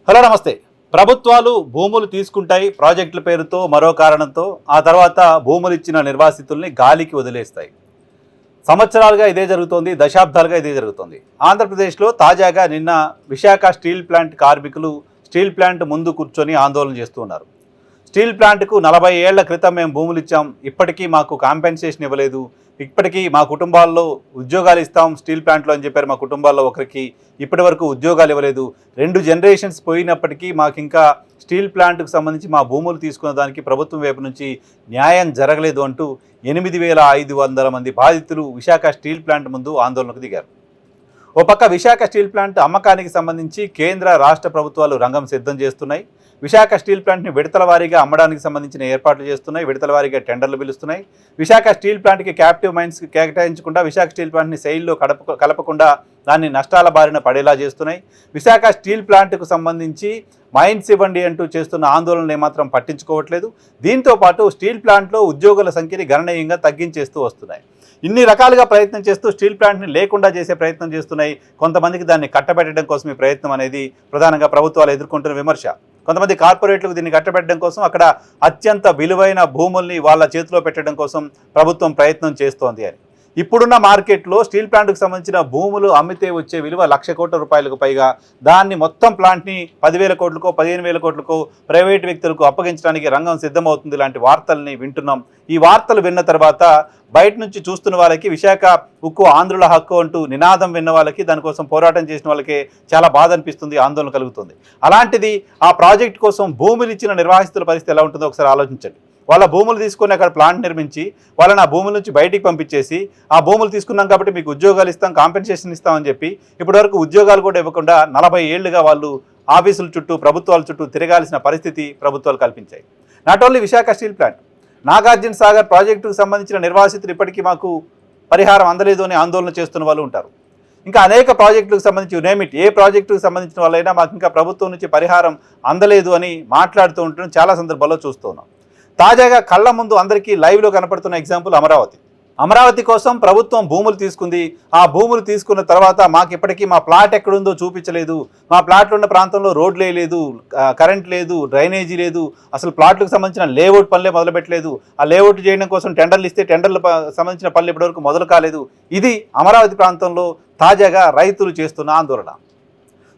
Hello నమస్తే. ప్రభుత్వాలు భూములు తీసుకుంటాయి ప్రాజెక్టుల పేరుతో మరో కారణంతో. ఆ తర్వాత భూములు ఇచ్చిన నిర్వాసితుల్ని గాలికి వదిలేస్తాయి. సంవత్సరాలుగా ఇదే జరుగుతోంది, దశాబ్దాలుగా ఇదే జరుగుతోంది. ఆంధ్రప్రదేశ్లో తాజాగా నిన్న విశాఖ స్టీల్ ప్లాంట్ కార్మికులు స్టీల్ ప్లాంట్ ముందు కూర్చొని ఆందోళన చేస్తూ ఉన్నారు. స్టీల్ ప్లాంట్కు 40 ఏళ్ల క్రితం మేము భూములు ఇచ్చాం, ఇప్పటికీ మాకు కాంపెన్సేషన్ ఇవ్వలేదు, ఇప్పటికీ మా కుటుంబాల్లో ఉద్యోగాలు ఇస్తాం స్టీల్ ప్లాంట్లో అని చెప్పారు. మా కుటుంబాల్లో ఒకరికి ఇప్పటి వరకు ఉద్యోగాలు ఇవ్వలేదు. 2 జనరేషన్స్ పోయినప్పటికీ మాకు ఇంకా స్టీల్ ప్లాంట్కు సంబంధించి మా భూములు తీసుకున్న దానికి ప్రభుత్వం వైపు నుంచి న్యాయం జరగలేదు అంటూ 8500 మంది బాధితులు విశాఖ స్టీల్ ప్లాంట్ ముందు ఆందోళనకు దిగారు. ఓ పక్క విశాఖ స్టీల్ ప్లాంట్ అమ్మకానికి సంబంధించి కేంద్ర రాష్ట్ర ప్రభుత్వాలు రంగం సిద్ధం చేస్తున్నాయి. విశాఖ స్టీల్ ప్లాంట్ని విడతల వారీగా అమ్మడానికి సంబంధించిన ఏర్పాట్లు చేస్తున్నాయి. విడతల వారీగా టెండర్లు పిలుస్తున్నాయి. విశాఖ స్టీల్ ప్లాంట్కి క్యాప్టివ్ మైన్స్కి కేటాయించకుండా విశాఖ స్టీల్ ప్లాంట్ని సెయిల్లో కలపకుండా దాన్ని నష్టాల బారిన పడేలా చేస్తున్నాయి. విశాఖ స్టీల్ ప్లాంట్కు సంబంధించి మైన్స్ ఇవ్వండి అంటూ చేస్తున్న ఆందోళనలు ఏమాత్రం పట్టించుకోవట్లేదు. దీంతోపాటు స్టీల్ ప్లాంట్లో ఉద్యోగుల సంఖ్యని గణనీయంగా తగ్గించేస్తూ వస్తున్నాయి. ఇన్ని రకాలుగా ప్రయత్నం చేస్తూ స్టీల్ ప్లాంట్ని లేకుండా చేసే ప్రయత్నం చేస్తున్నాయి. కొంతమందికి దాన్ని కట్టబెట్టడం కోసం ఈ ప్రయత్నం అనేది ప్రధానంగా ప్రభుత్వాలు ఎదుర్కొంటున్న విమర్శ. కొంతమంది కార్పొరేట్లకు దీన్ని కట్టబెట్టడం కోసం, అక్కడ అత్యంత విలువైన భూముల్ని వాళ్ళ చేతిలో పెట్టడం కోసం ప్రభుత్వం ప్రయత్నం చేస్తోంది అని. ఇప్పుడున్న మార్కెట్లో స్టీల్ ప్లాంట్కు సంబంధించిన భూములు అమ్మితే వచ్చే విలువ 1,00,000 కోట్ల రూపాయలకు పైగా. దాన్ని మొత్తం ప్లాంట్ని 10,000 కోట్లకో 15,000 కోట్లకో ప్రైవేటు వ్యక్తులకు అప్పగించడానికి రంగం సిద్ధమవుతుంది. ఇలాంటి వార్తల్ని వింటున్నాం. ఈ వార్తలు విన్న తర్వాత బయట నుంచి చూస్తున్న వాళ్ళకి విశాఖ ఉక్కు ఆంధ్రుల హక్కు అంటూ నినాదం విన్న వాళ్ళకి, దానికోసం పోరాటం చేసిన వాళ్ళకి చాలా బాధ అనిపిస్తుంది, ఆందోళన కలుగుతుంది. అలాంటిది ఆ ప్రాజెక్ట్ కోసం భూములు ఇచ్చిన నిర్వాసితుల పరిస్థితి ఎలా ఉంటుందో ఒకసారి ఆలోచించండి. వాళ్ళ భూములు తీసుకొని అక్కడ ప్లాంట్ నిర్మించి వాళ్ళని ఆ భూముల నుంచి బయటికి పంపించేసి, ఆ భూములు తీసుకున్నాం కాబట్టి మీకు ఉద్యోగాలు ఇస్తాం, కాంపెన్సేషన్ ఇస్తామని చెప్పి ఇప్పటివరకు ఉద్యోగాలు కూడా ఇవ్వకుండా 40 ఏళ్లుగా వాళ్ళు ఆఫీసుల చుట్టూ ప్రభుత్వాల చుట్టూ తిరగాల్సిన పరిస్థితి ప్రభుత్వాలు కల్పించాయి. Not only Visakha steel plant, Nagarjuna Sagar ప్రాజెక్టుకు సంబంధించిన నిర్వాసితులు ఇప్పటికీ మాకు పరిహారం అందలేదు అని ఆందోళన చేస్తున్న వాళ్ళు ఉంటారు. ఇంకా అనేక ప్రాజెక్టులకు సంబంధించి నేమిట్ ఏ ప్రాజెక్టుకు సంబంధించిన వాళ్ళైనా మాకు ఇంకా ప్రభుత్వం నుంచి పరిహారం అందలేదు అని మాట్లాడుతూ ఉండడం చాలా సందర్భాల్లో చూస్తున్నాం. తాజాగా కళ్ళ ముందు అందరికీ లైవ్లో కనపడుతున్న ఎగ్జాంపుల్ అమరావతి కోసం ప్రభుత్వం భూములు తీసుకుంది. ఆ భూములు తీసుకున్న తర్వాత మాకు ఇప్పటికీ మా ప్లాట్ ఎక్కడుందో చూపించలేదు, మా ప్లాట్లు ఉన్న ప్రాంతంలో రోడ్లే లేదు, కరెంట్ లేదు, డ్రైనేజీ లేదు, అసలు ప్లాట్లకు సంబంధించిన లేఅవుట్ పనులే మొదలుపెట్టలేదు. ఆ లేఅవుట్ చేయడం కోసం టెండర్లు ఇస్తే టెండర్లు సంబంధించిన పనులు ఇప్పటివరకు మొదలు కాలేదు. ఇది అమరావతి ప్రాంతంలో తాజాగా రైతులు చేస్తున్న ఆందోళన.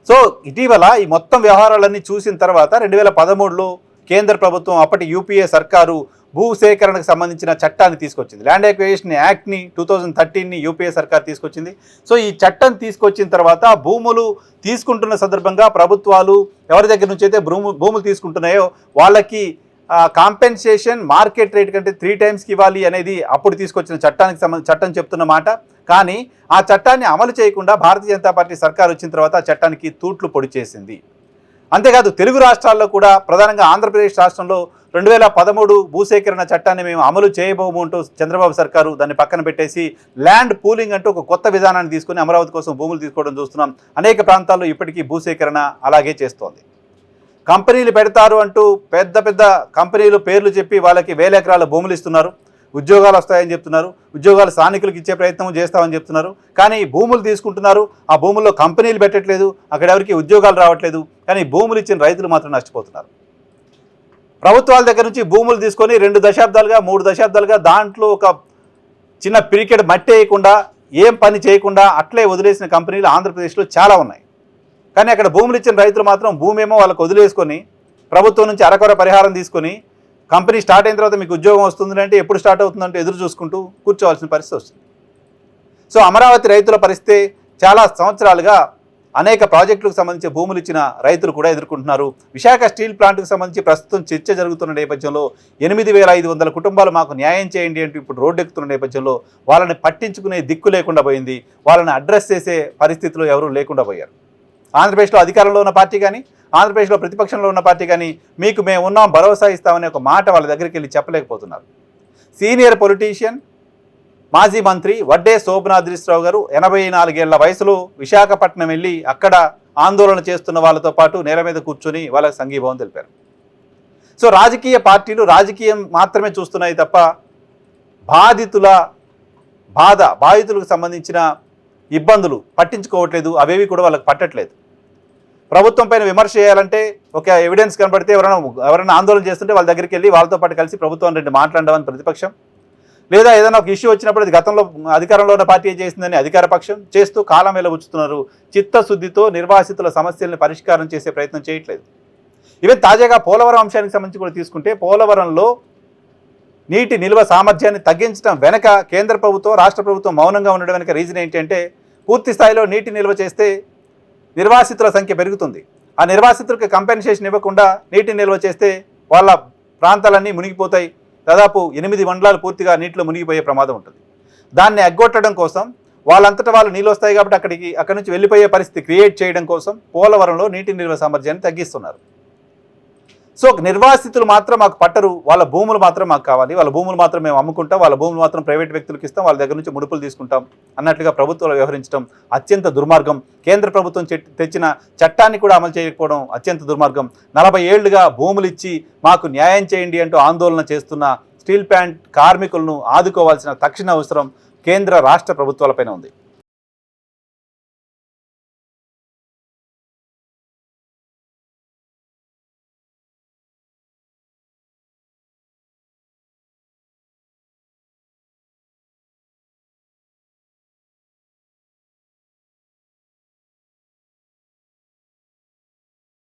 సో ఇటీవల ఈ మొత్తం వ్యవహారాలన్నీ చూసిన తర్వాత 2013లో కేంద్ర ప్రభుత్వం, అప్పటి యూపీఏ సర్కారు భూసేకరణకు సంబంధించిన చట్టాన్ని తీసుకొచ్చింది. ల్యాండ్ అక్విజిషన్ యాక్ట్ని 2013ని యూపీఏ సర్కార్ తీసుకొచ్చింది. సో ఈ చట్టం తీసుకొచ్చిన తర్వాత భూములు తీసుకుంటున్న సందర్భంగా ప్రభుత్వాలు ఎవరి దగ్గర నుంచి అయితే భూములు తీసుకుంటున్నాయో వాళ్ళకి కాంపెన్సేషన్ మార్కెట్ రేట్ కంటే 3 టైమ్స్కి ఇవ్వాలి అనేది అప్పుడు తీసుకొచ్చిన చట్టం చెప్తున్న మాట. కానీ ఆ చట్టాన్ని అమలు చేయకుండా భారతీయ జనతా పార్టీ సర్కార్ వచ్చిన తర్వాత ఆ చట్టానికి తూట్లు పొడి చేసింది. అంతేకాదు తెలుగు రాష్ట్రాల్లో కూడా, ప్రధానంగా ఆంధ్రప్రదేశ్ రాష్ట్రంలో 2013 భూసేకరణ చట్టాన్ని మేము అమలు చేయబోము అంటూ చంద్రబాబు సర్కారు దాన్ని పక్కన పెట్టేసి ల్యాండ్ పూలింగ్ అంటూ ఒక కొత్త విధానాన్ని తీసుకుని అమరావతి కోసం భూములు తీసుకోవడం చూస్తున్నాం. అనేక ప్రాంతాల్లో ఇప్పటికీ భూసేకరణ అలాగే చేస్తోంది. కంపెనీలు పెడతారు అంటూ పెద్ద పెద్ద కంపెనీలు పేర్లు చెప్పి వాళ్ళకి 1000 ఎకరాల భూములు ఇస్తున్నారు, ఉద్యోగాలు వస్తాయని చెప్తున్నారు, ఉద్యోగాలు స్థానికులకు ఇచ్చే ప్రయత్నం చేస్తామని చెప్తున్నారు. కానీ భూములు తీసుకుంటున్నారు, ఆ భూముల్లో కంపెనీలు పెట్టట్లేదు, అక్కడ ఎవరికి ఉద్యోగాలు రావట్లేదు. కానీ భూములు ఇచ్చిన రైతులు మాత్రం నష్టపోతున్నారు. ప్రభుత్వాల దగ్గర నుంచి భూములు తీసుకొని 2 దశాబ్దాలుగా 3 దశాబ్దాలుగా దాంట్లో ఒక చిన్న పిరికెడ్ మట్టి వేయకుండా, ఏం పని చేయకుండా అట్లే వదిలేసిన కంపెనీలు ఆంధ్రప్రదేశ్లో చాలా ఉన్నాయి. కానీ అక్కడ భూములు ఇచ్చిన రైతులు మాత్రం భూమి ఏమో వాళ్ళకు వదిలేసుకొని ప్రభుత్వం నుంచి అరకొర పరిహారం తీసుకొని కంపెనీ స్టార్ట్ అయిన తర్వాత మీకు ఉద్యోగం వస్తుంది అంటే ఎప్పుడు స్టార్ట్ అవుతుందంటే ఎదురు చూసుకుంటూ కూర్చోవాల్సిన పరిస్థితి వస్తుంది. సో అమరావతి రైతుల పరిస్థితి చాలా సంవత్సరాలుగా అనేక ప్రాజెక్టులకు సంబంధించి భూములు ఇచ్చిన రైతులు కూడా ఎదుర్కొంటున్నారు. విశాఖ స్టీల్ ప్లాంట్కు సంబంధించి ప్రస్తుతం చర్చ జరుగుతున్న నేపథ్యంలో 8500 కుటుంబాలు మాకు న్యాయం చేయండి అంటూ ఇప్పుడు రోడ్డెక్కుతున్న నేపథ్యంలో వాళ్ళని పట్టించుకునే దిక్కు లేకుండా పోయింది. వాళ్ళని అడ్రస్ చేసే పరిస్థితిలో ఎవరూ లేకుండా పోయారు. ఆంధ్రప్రదేశ్లో అధికారంలో ఉన్న పార్టీ కానీ, ఆంధ్రప్రదేశ్లో ప్రతిపక్షంలో ఉన్న పార్టీ కానీ మీకు మేము ఉన్నాం, భరోసా ఇస్తామనే ఒక మాట వాళ్ళ దగ్గరికి వెళ్ళి చెప్పలేకపోతున్నారు. సీనియర్ పొలిటీషియన్, మాజీ మంత్రి వడ్డే శోభనాద్రీశ్వరరావు గారు 84 ఏళ్ల వయసులో విశాఖపట్నం వెళ్ళి అక్కడ ఆందోళన చేస్తున్న వాళ్ళతో పాటు నేల మీద కూర్చొని వాళ్ళకి సంఘీభావం తెలిపారు. సో రాజకీయ పార్టీలు రాజకీయం మాత్రమే చూస్తున్నాయి తప్ప బాధితులకు సంబంధించిన ఇబ్బందులు పట్టించుకోవట్లేదు, అవేవి కూడా వాళ్ళకి పట్టట్లేదు. ప్రభుత్వం పైన విమర్శ చేయాలంటే ఒక ఎవిడెన్స్ కనబడితే ఎవరైనా ఆందోళన చేస్తుంటే వాళ్ళ దగ్గరికి వెళ్ళి వాళ్ళతో పాటు కలిసి ప్రభుత్వం రెండు మాట్లాడమని ప్రతిపక్షం, లేదా ఏదైనా ఒక ఇష్యూ వచ్చినప్పుడు అది గతంలో అధికారంలో ఉన్న పార్టీ చేసిందని అధికార పక్షం చేస్తూ కాలం వెలబుచ్చుతున్నారు. చిత్తశుద్ధితో నిర్వాసితుల సమస్యలను పరిష్కారం చేసే ప్రయత్నం చేయట్లేదు. ఈవెన్ తాజాగా పోలవరం అంశానికి సంబంధించి కూడా తీసుకుంటే పోలవరంలో నీటి నిల్వ సామర్థ్యాన్ని తగ్గించడం వెనక కేంద్ర ప్రభుత్వం రాష్ట్ర ప్రభుత్వం మౌనంగా ఉండడం వెనక రీజన్ ఏంటంటే పూర్తి స్థాయిలో నీటి నిల్వ చేస్తే నిర్వాసితుల సంఖ్య పెరుగుతుంది. ఆ నిర్వాసితులకు కంపెన్సేషన్ ఇవ్వకుండా నీటి నిల్వ చేస్తే వాళ్ళ ప్రాంతాలన్నీ మునిగిపోతాయి. దాదాపు 8 మండలాలు పూర్తిగా నీటిలో మునిగిపోయే ప్రమాదం ఉంటుంది. దాన్ని ఎగ్గొట్టడం కోసం వాళ్ళంతటా వాళ్ళు నీళ్ళు వస్తాయి కాబట్టి అక్కడి నుంచి వెళ్ళిపోయే పరిస్థితి క్రియేట్ చేయడం కోసం పోలవరంలో నీటి నిల్వ సామర్థ్యాన్ని తగ్గిస్తున్నారు. సో నిర్వాసితులు మాత్రం మాకు పట్టరు, వాళ్ళ భూములు మాత్రం మాకు కావాలి, వాళ్ళ భూములు మాత్రం మేము అమ్ముకుంటాం, వాళ్ళ భూములు మాత్రం ప్రైవేట్ వ్యక్తులకు ఇస్తాం, వాళ్ళ దగ్గర నుంచి ముడుపులు తీసుకుంటాం అన్నట్లుగా ప్రభుత్వాలు వ్యవహరించడం అత్యంత దుర్మార్గం. కేంద్ర ప్రభుత్వం తెచ్చిన చట్టాన్ని కూడా అమలు చేయకపోవడం అత్యంత దుర్మార్గం. 40 ఏళ్లుగా భూములు ఇచ్చి మాకు న్యాయం చేయండి అంటూ ఆందోళన చేస్తున్న స్టీల్ ప్లాంట్ కార్మికులను ఆదుకోవాల్సిన తక్షణ అవసరం కేంద్ర రాష్ట్ర ప్రభుత్వాలపైన ఉంది.